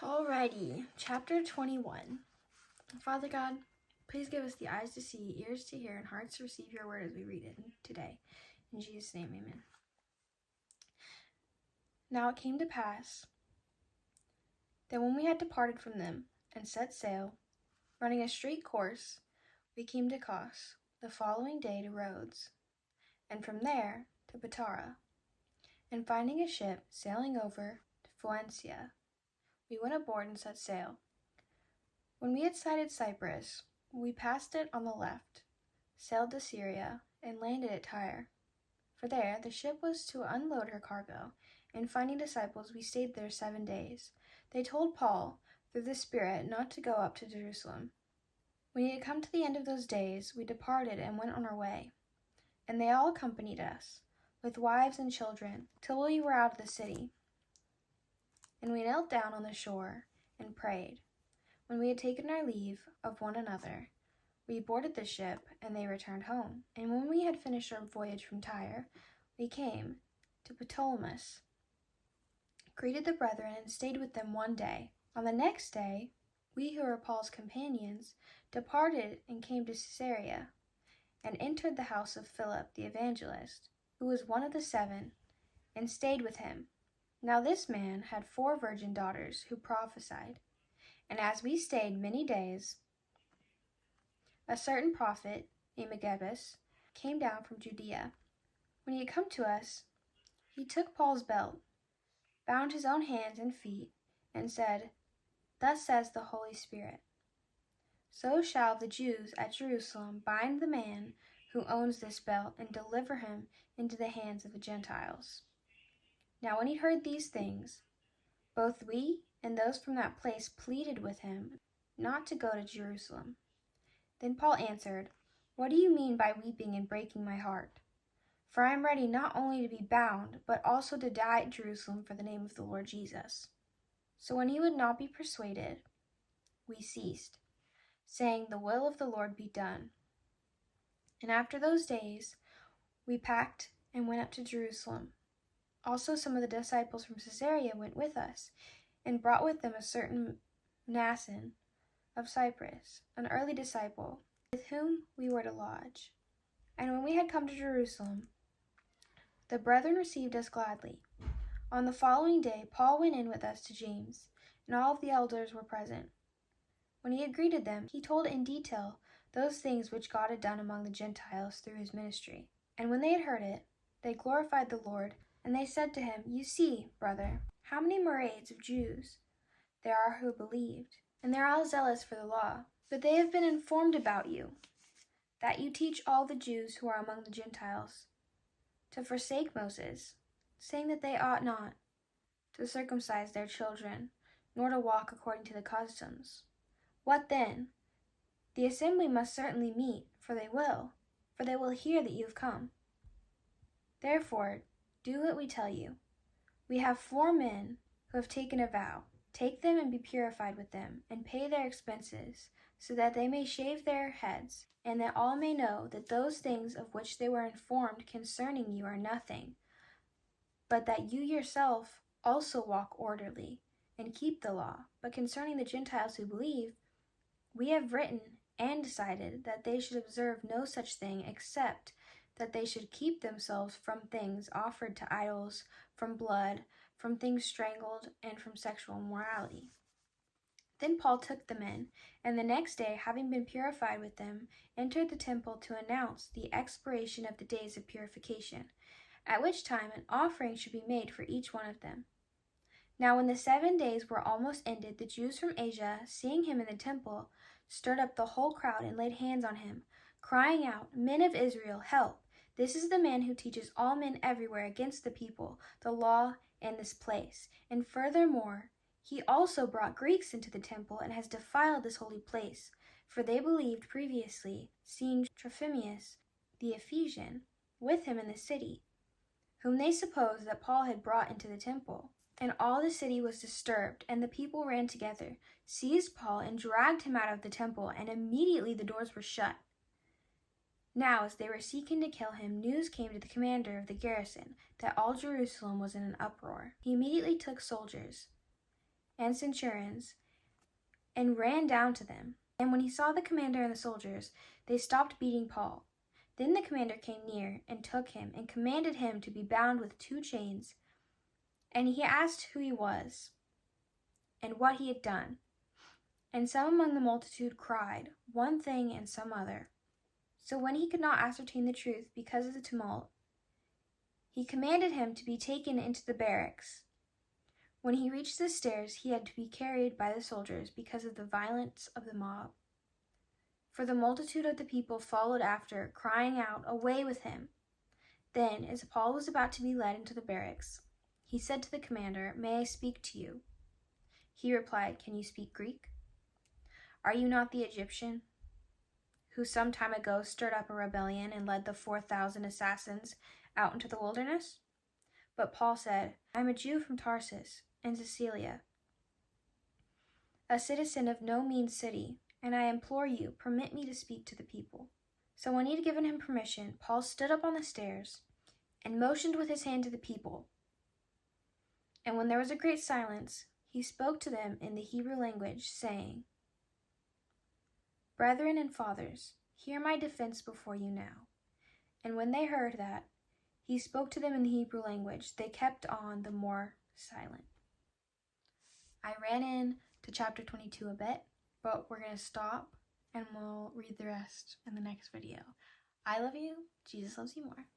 Alrighty, chapter 21. Father God, please give us the eyes to see, ears to hear, and hearts to receive your word as we read it today. In Jesus' name, amen. Now it came to pass that when we had departed from them and set sail, running a straight course, we came to Kos, the following day to Rhodes, and from there to Patara. And finding a ship sailing over to Phoenicia, we went aboard and set sail. When we had sighted Cyprus, we passed it on the left, sailed to Syria, and landed at Tyre. For there the ship was to unload her cargo, and finding disciples, we stayed there 7 days. They told Paul, through the Spirit, not to go up to Jerusalem. When we had come to the end of those days, we departed and went on our way. And they all accompanied us, with wives and children, till we were out of the city. And we knelt down on the shore and prayed. When we had taken our leave of one another, we boarded the ship, and they returned home. And when we had finished our voyage from Tyre, we came to Ptolemais, greeted the brethren, and stayed with them 1 day. On the next day, we who were Paul's companions departed and came to Caesarea, and entered the house of Philip the evangelist, who was one of the 7, and stayed with him. Now this man had 4 virgin daughters who prophesied. And as we stayed many days, a certain prophet, named Agabus, came down from Judea. When he had come to us, he took Paul's belt, bound his own hands and feet, and said, "Thus says the Holy Spirit, so shall the Jews at Jerusalem bind the man who owns this belt and deliver him into the hands of the Gentiles." Now when he heard these things, both we and those from that place pleaded with him not to go to Jerusalem. Then Paul answered, "What do you mean by weeping and breaking my heart? For I am ready not only to be bound, but also to die at Jerusalem for the name of the Lord Jesus." So when he would not be persuaded, we ceased, saying, "The will of the Lord be done." And after those days, we packed and went up to Jerusalem. Also some of the disciples from Caesarea went with us, and brought with them a certain Mnason of Cyprus, an early disciple, with whom we were to lodge. And when we had come to Jerusalem, the brethren received us gladly. On the following day, Paul went in with us to James, and all of the elders were present. When he had greeted them, he told in detail those things which God had done among the Gentiles through his ministry. And when they had heard it, they glorified the Lord, and they said to him, "You see, brother, how many myriads of Jews there are who believed, and they are all zealous for the law. But they have been informed about you, that you teach all the Jews who are among the Gentiles to forsake Moses, saying that they ought not to circumcise their children, nor to walk according to the customs. What then? The assembly must certainly meet, for they will hear that you have come. Therefore, do what we tell you. We have 4 men who have taken a vow. Take them and be purified with them, and pay their expenses, so that they may shave their heads, and that all may know that those things of which they were informed concerning you are nothing, but that you yourself also walk orderly, and keep the law. But concerning the Gentiles who believe, we have written and decided that they should observe no such thing, except that they should keep themselves from things offered to idols, from blood, from things strangled, and from sexual immorality." Then Paul took the men, and the next day, having been purified with them, entered the temple to announce the expiration of the days of purification, at which time an offering should be made for each one of them. Now when the 7 days were almost ended, the Jews from Asia, seeing him in the temple, stirred up the whole crowd and laid hands on him, crying out, "Men of Israel, help! This is the man who teaches all men everywhere against the people, the law, and this place. And furthermore, he also brought Greeks into the temple and has defiled this holy place. For they believed previously, seeing Trophimus the Ephesian with him in the city, whom they supposed that Paul had brought into the temple. And all the city was disturbed, and the people ran together, seized Paul, and dragged him out of the temple, and immediately the doors were shut. Now, as they were seeking to kill him, news came to the commander of the garrison that all Jerusalem was in an uproar. He immediately took soldiers and centurions and ran down to them. And when he saw the commander and the soldiers, they stopped beating Paul. Then the commander came near and took him and commanded him to be bound with 2 chains. And he asked who he was and what he had done. And some among the multitude cried, one thing and some other. So when he could not ascertain the truth because of the tumult, he commanded him to be taken into the barracks. When he reached the stairs, he had to be carried by the soldiers because of the violence of the mob. For the multitude of the people followed after, crying out, "Away with him!" Then, as Paul was about to be led into the barracks, he said to the commander, "May I speak to you?" He replied, "Can you speak Greek? Are you not the Egyptian who some time ago stirred up a rebellion and led the 4,000 assassins out into the wilderness?" But Paul said, "I am a Jew from Tarsus in Cilicia, a citizen of no mean city, and I implore you, permit me to speak to the people." So when he had given him permission, Paul stood up on the stairs and motioned with his hand to the people. And when there was a great silence, he spoke to them in the Hebrew language, saying, "Brethren and fathers, hear my defense before you now." And when they heard that he spoke to them in the Hebrew language, they kept on the more silent. I ran in to chapter 22 a bit, but we're going to stop and we'll read the rest in the next video. I love you. Jesus loves you more.